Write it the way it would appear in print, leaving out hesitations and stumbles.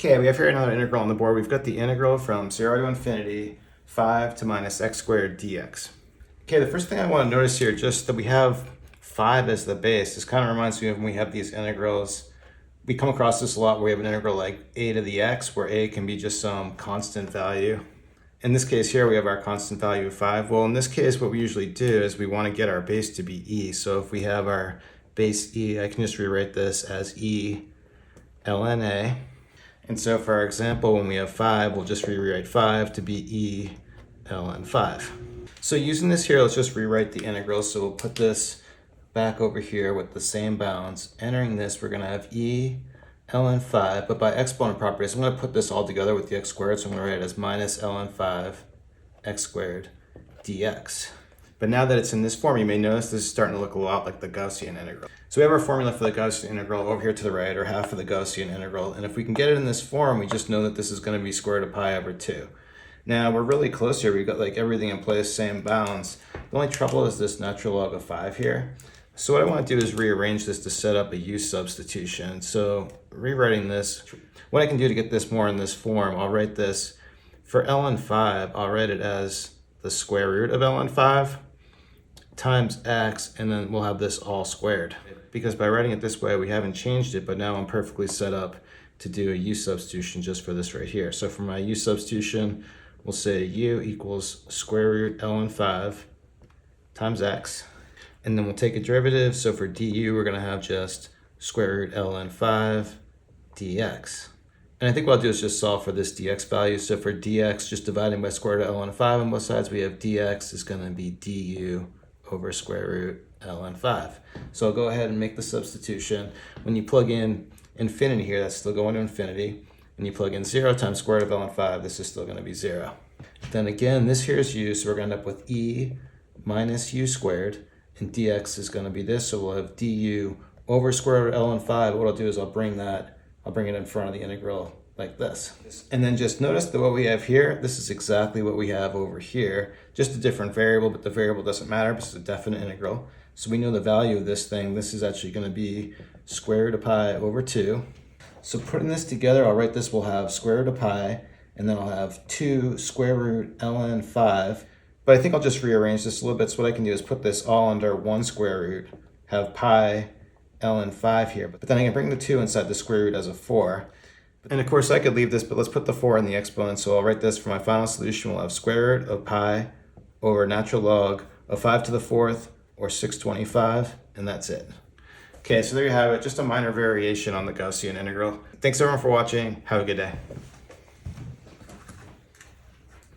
Okay, we have here another integral on the board. We've got the integral from 0 to infinity, 5 to minus x squared dx. Okay, the first thing I want to notice here, just that we have 5 as the base. This kind of reminds me of when we have these integrals. We come across this a lot where we have an integral like a to the x, where a can be just some constant value. In this case here, we have our constant value of 5. Well, in this case, what we usually do is we want to get our base to be e. So if we have our base e, I can just rewrite this as e ln a. And so for our example, when we have 5, we'll just rewrite 5 to be e ln 5. So using this here, let's just rewrite the integral. So we'll put this back over here with the same bounds. Entering this, we're going to have e ln 5, but by exponent properties, I'm going to put this all together with the x squared. So I'm going to write it as minus ln 5 x squared dx. But now that it's in this form, you may notice this is starting to look a lot like the Gaussian integral. So we have our formula for the Gaussian integral over here to the right, or half of the Gaussian integral. And if we can get it in this form, we just know that this is going to be square root of pi over 2. Now we're really close here. We've got like everything in place, same bounds. The only trouble is this natural log of 5 here. So what I want to do is rearrange this to set up a u substitution. So rewriting this, what I can do to get this more in this form, I'll write this for ln 5, I'll write it as the square root of ln 5 times x, and then we'll have this all squared. Because by writing it this way, we haven't changed it, but now I'm perfectly set up to do a u substitution just for this right here. So for my u substitution, we'll say u equals square root ln 5 times x, and then we'll take a derivative. So for du, we're going to have just square root ln 5 dx. And I think what I'll do is just solve for this dx value. So for dx, just dividing by square root of ln 5 on both sides, we have dx is going to be du over square root ln 5. So I'll go ahead and make the substitution. When you plug in infinity here, that's still going to infinity. And you plug in 0 times square root of ln 5, this is still going to be 0. Then again, this here is u, so we're going to end up with e minus u squared. And dx is going to be this, so we'll have du over square root of ln 5. What I'll do is I'll bring it in front of the integral like this. And then just notice that what we have here, this is exactly what we have over here, just a different variable, but the variable doesn't matter because it's a definite integral. So we know the value of this thing. This is actually going to be square root of pi over 2. So putting this together, I'll write this, we'll have square root of pi, and then I'll have 2 square root ln 5. But I think I'll just rearrange this a little bit. So what I can do is put this all under 1 square root, have pi ln 5 here. But then I can bring the 2 inside the square root as a 4. And of course I could leave this, but let's put the 4 in the exponent. So I'll write this for my final solution. We'll have square root of pi over natural log of 5 to the 4th, or 625, and that's it. Okay, so there you have it. Just a minor variation on the Gaussian integral. Thanks everyone for watching. Have a good day.